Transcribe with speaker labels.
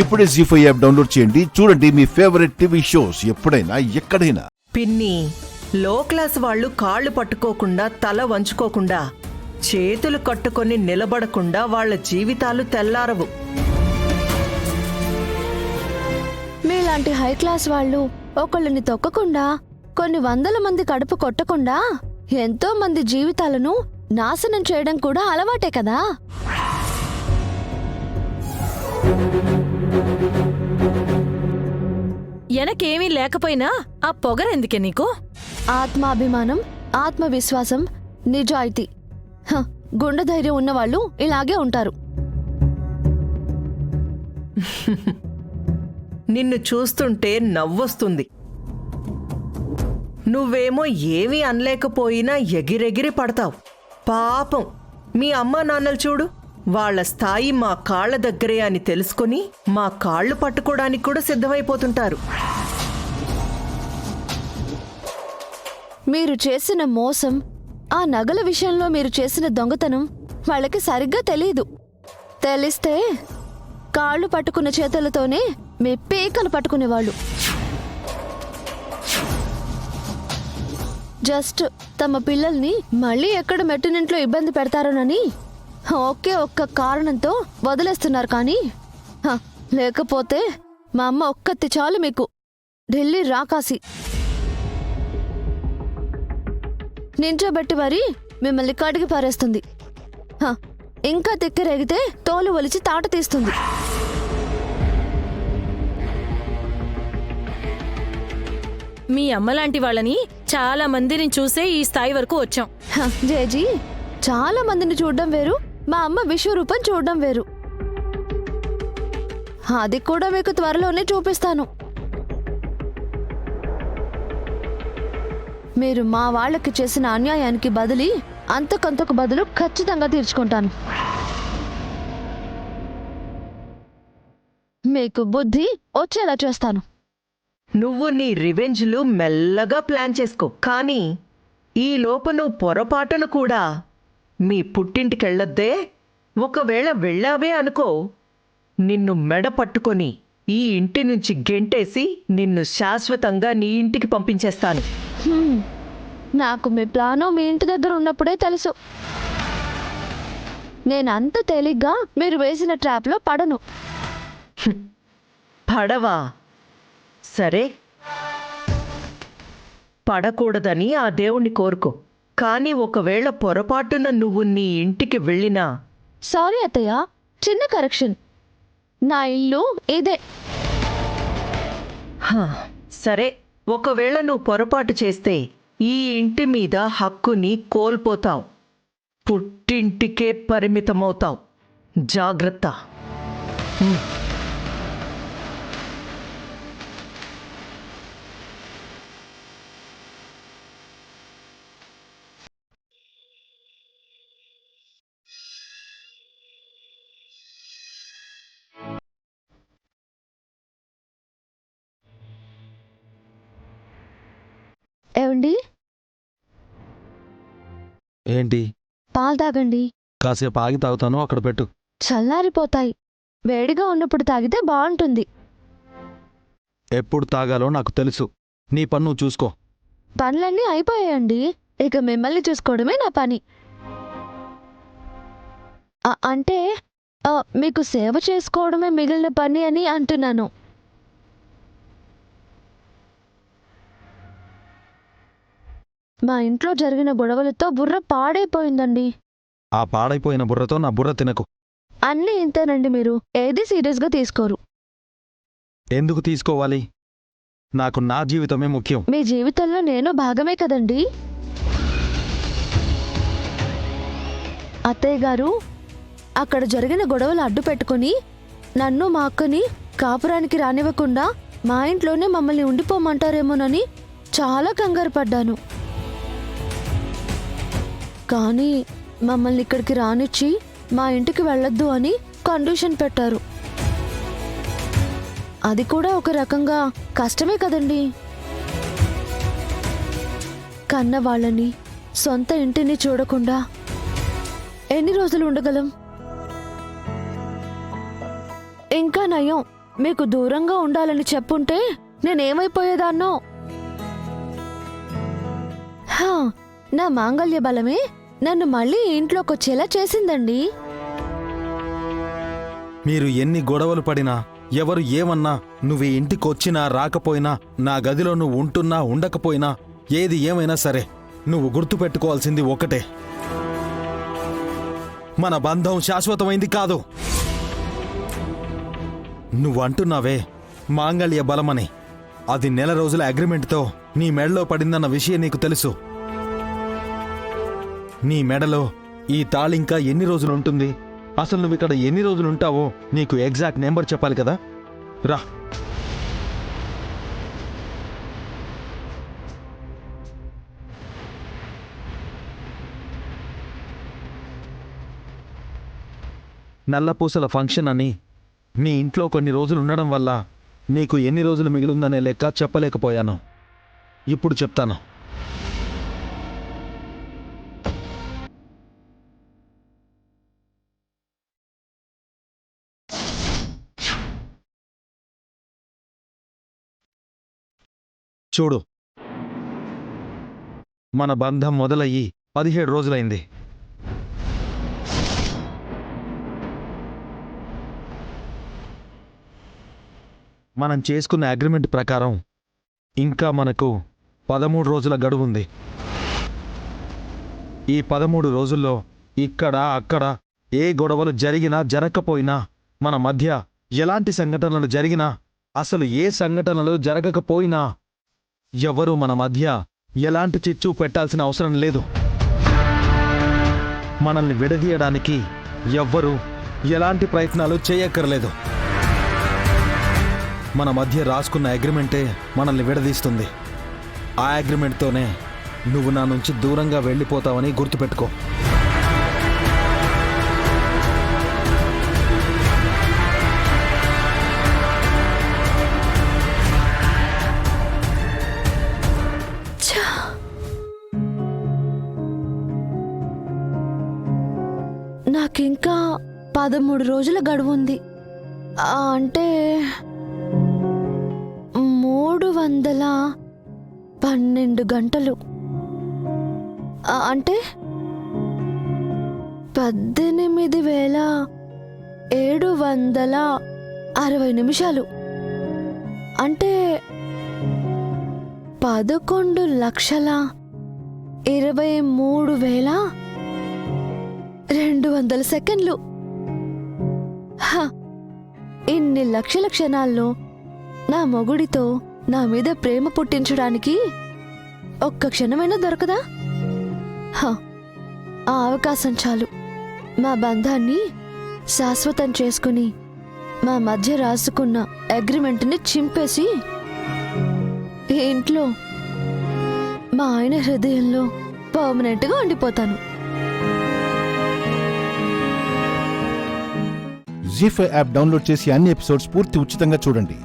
Speaker 1: ఇప్పుడే జీ5 app download చేయండి. చూడండి మీ ఫేవరెట్ టీవీ షోస్ ఎప్పుడైనా ఎక్కడైనా.
Speaker 2: పిన్ని, లో క్లాస్ వాళ్ళు కాళ్ళు పట్టుకోకుండా తల వంచుకోకుండా చేతులు కట్టుకొని నిలబడకుండా వాళ్ళ జీవితాలు తెల్లారవు.
Speaker 3: మీలాంటి హై క్లాస్ వాళ్ళు ఒకళ్ళని తొక్కకుండా, కొన్ని వందల మంది కడుపు కొట్టకుండా ఎంతో మంది జీవితాలను నాశనం చేయడం కూడా అలవాటే కదా.
Speaker 4: ఎనకేమీ లేకపోయినా ఆ పొగరెందుకే నీకు?
Speaker 3: ఆత్మాభిమానం, ఆత్మవిశ్వాసం, నిజాయితీ, గుండె ధైర్యం ఉన్నవాళ్ళు ఇలాగే ఉంటారు.
Speaker 2: నిన్ను చూస్తుంటే నవ్వొస్తుంది. నువ్వేమో ఏమీ అనలేకపోయినా ఎగిరెగిరి పడతావు. పాపం మీ అమ్మా నాన్నలు చూడు, వాళ్ళ స్థాయి మా కాళ్ల దగ్గరే అని తెలుసుకుని మా కాళ్ళు పట్టుకోవడానికి కూడా సిద్ధమైపోతుంటారు.
Speaker 3: మీరు చేసిన మోసం, ఆ నగల విషయంలో మీరు చేసిన దొంగతనం వాళ్ళకి సరిగ్గా తెలీదు. తెలిస్తే కాళ్ళు పట్టుకున్న చేతులతోనే మీ పేకలు పట్టుకునేవాళ్ళు. జస్ట్ తమ పిల్లల్ని మళ్ళీ ఎక్కడ మెట్టినింట్లో ఇబ్బంది పెడతారోనని ఒకే ఒక్క కారణంతో వదిలేస్తున్నారు. కానీ లేకపోతే మా అమ్మ ఒక్కతి చాలు మీకు, ఢిల్లీ రాకాసి నించోబెట్టి మరి మిమ్మల్ని కడిగి పారేస్తుంది. ఇంకా తిక్కరేగితే తోలు ఒలిచి తాట తీస్తుంది.
Speaker 4: మీ అమ్మలాంటి వాళ్ళని చాలా మందిని చూసే ఈ స్థాయి వరకు వచ్చాం.
Speaker 3: జేజీ, చాలా మందిని చూడడం వేరు, మా అమ్మ విశ్వరూపం చూడడం వేరు. అది కూడా మీకు త్వరలోనే చూపిస్తాను. మీరు మా వాళ్ళకి చేసిన అన్యాయానికి బదిలీ అంతకంతకు బదులు ఖచ్చితంగా తీర్చుకుంటాను. మీకు బుద్ధి వచ్చేలా చేస్తాను.
Speaker 2: నువ్వు నీ రివెంజ్లు మెల్లగా ప్లాన్ చేసుకో. కానీ ఈ లోపు నువ్వు పొరపాటును కూడా మీ పుట్టింటికెళ్ళొద్దే. ఒకవేళ వెళ్ళావే అనుకో, నిన్ను మెడ పట్టుకొని ఈ ఇంటి నుంచి గెంటేసి నిన్ను శాశ్వతంగా నీ ఇంటికి పంపించేస్తాను.
Speaker 3: నాకు మీ ప్లాను మీ ఇంటి దగ్గర ఉన్నప్పుడే తెలుసు. నేనంత తేలిగ్గా మీరు వేసిన ట్రాప్లో పడను.
Speaker 2: పడవా? సరే, పడకూడదని ఆ దేవుణ్ణి కోరుకో. కానీ ఒకవేళ పొరపాటున నువ్వు నీ ఇంటికి వెళ్ళినా...
Speaker 3: సారీ అత్తయ్య, చిన్న కరెక్షన్. నా ఇల్లు ఇదే.
Speaker 2: సరే, ఒకవేళ నువ్వు పొరపాటు చేస్తే ఈ ఇంటి మీద హక్కుని కోల్పోతావు. పుట్టింటికే పరిమితమవుతావు. జాగ్రత్త.
Speaker 3: ఏమండి,
Speaker 5: ఏంటి?
Speaker 3: పాలు తాగండి.
Speaker 5: కాసేపు ఆగి తాగుతాను, అక్కడ పెట్టు.
Speaker 3: చల్లారిపోతాయి. వేడిగా ఉన్నప్పుడు తాగితే బాగుంటుంది.
Speaker 5: ఎప్పుడు తాగాలో నాకు తెలుసు. నీ పని నువ్వు చూసుకో.
Speaker 3: పనులన్నీ అయిపోయాయండి. ఇక మిమ్మల్ని చూసుకోవడమే నా పని. అంటే మీకు సేవ చేసుకోవడమే మిగిలిన పని అని అంటున్నాను. మా ఇంట్లో జరిగిన గొడవలతో బుర్ర పాడైపోయిందండి.
Speaker 5: ఆ పాడైపోయిన బుర్రతో నా బుర్ర తినకు.
Speaker 3: అన్నీ ఇంతేనండి, మీరు ఏది సీరియస్గా తీసుకోరు.
Speaker 5: ఎందుకు తీసుకోవాలి? నాకు నా జీవితమే ముఖ్యం.
Speaker 3: మీ జీవితంలో నేను భాగమే కదండి. అత్తయ్య గారు అక్కడ జరిగిన గొడవలు అడ్డు పెట్టుకుని నన్ను మా అక్కని కాపురానికి రానివ్వకుండా మా ఇంట్లోనే మమ్మల్ని ఉండిపోమంటారేమోనని చాలా కంగారు పడ్డాను. కానీ మమ్మల్ని ఇక్కడికి రానిచ్చి మా ఇంటికి వెళ్ళొద్దు అని కండిషన్ పెట్టారు. అది కూడా ఒక రకంగా కష్టమే కదండి. కన్న వాళ్ళని, సొంత ఇంటిని చూడకుండా ఎన్ని రోజులు ఉండగలం? ఇంకా నయం, మీకు దూరంగా ఉండాలని చెప్పుంటే నేనేమైపోయేదాన్నో. హా, నా మాంగళ్య బలమే నన్ను మళ్ళీ ఇంట్లోకొచ్చేలా చేసిందండి.
Speaker 5: మీరు ఎన్ని గొడవలు పడినా, ఎవరు ఏమన్నా, నువ్వు ఈ ఇంటికొచ్చినా రాకపోయినా, నా గదిలో నువ్వు ఉంటున్నా ఉండకపోయినా, ఏది ఏమైనా సరే నువ్వు గుర్తుపెట్టుకోవాల్సింది ఒకటే, మన బంధం శాశ్వతమైంది కాదు. నువ్వు అంటున్నావే మాంగళ్య బలమని, అది నెల రోజుల అగ్రిమెంట్తో నీ మెడలో పడిందన్న విషయం నీకు తెలుసు. నీ మెడలో ఈ తాళింకా ఎన్ని రోజులు ఉంటుంది? అసలు నువ్వు ఇక్కడ ఎన్ని రోజులు ఉంటావో నీకు ఎగ్జాక్ట్ నెంబర్ చెప్పాలి కదా. రా. నల్లపూసల ఫంక్షన్ అని నీ ఇంట్లో కొన్ని రోజులు ఉండడం వల్ల నీకు ఎన్ని రోజులు మిగిలిందనే లెక్క చెప్పలేకపోయాను. ఇప్పుడు చెప్తాను. చూడు, మన బంధం మొదలయ్యి 17 రోజులైంది. మనం చేసుకున్న అగ్రిమెంట్ ప్రకారం ఇంకా మనకు 13 రోజుల గడువుంది. ఈ 13 రోజుల్లో ఇక్కడ అక్కడ ఏ గొడవలు జరిగినా జరగకపోయినా, మన మధ్య ఎలాంటి సంఘటనలు జరిగినా, అసలు ఏ సంఘటనలు జరగకపోయినా, ఎవరూ మన మధ్య ఎలాంటి చిచ్చు పెట్టాల్సిన అవసరం లేదు. మనల్ని విడదీయడానికి ఎవ్వరూ ఎలాంటి ప్రయత్నాలు చేయక్కర్లేదు. మన మధ్య రాసుకున్న అగ్రిమెంటే మనల్ని విడదీస్తుంది. ఆ అగ్రిమెంట్తోనే నువ్వు నా నుంచి దూరంగా వెళ్ళిపోతావని గుర్తుపెట్టుకో.
Speaker 3: నాకింకా 13 రోజుల గడువుంది. అంటే 312 గంటలు. అంటే 18,760 నిమిషాలు. అంటే 11,23,200 సెకండ్లు. ఇన్ని లక్షల క్షణాల్లో నా మొగుడితో నా మీద ప్రేమ పుట్టించడానికి ఒక్క క్షణమైనా దొరకదా? ఆ అవకాశం చాలు మా బంధాన్ని శాశ్వతం చేసుకుని మా మధ్య రాసుకున్న అగ్రిమెంట్ని చింపేసి ఈ ఇంట్లో మా ఆయన హృదయంలో పర్మనెంట్గా ఉండిపోతాను.
Speaker 1: జీ5 యాప్ డౌన్లోడ్ చేసి అన్ని ఎపిసోడ్స్ పూర్తి ఉచితంగా చూడండి.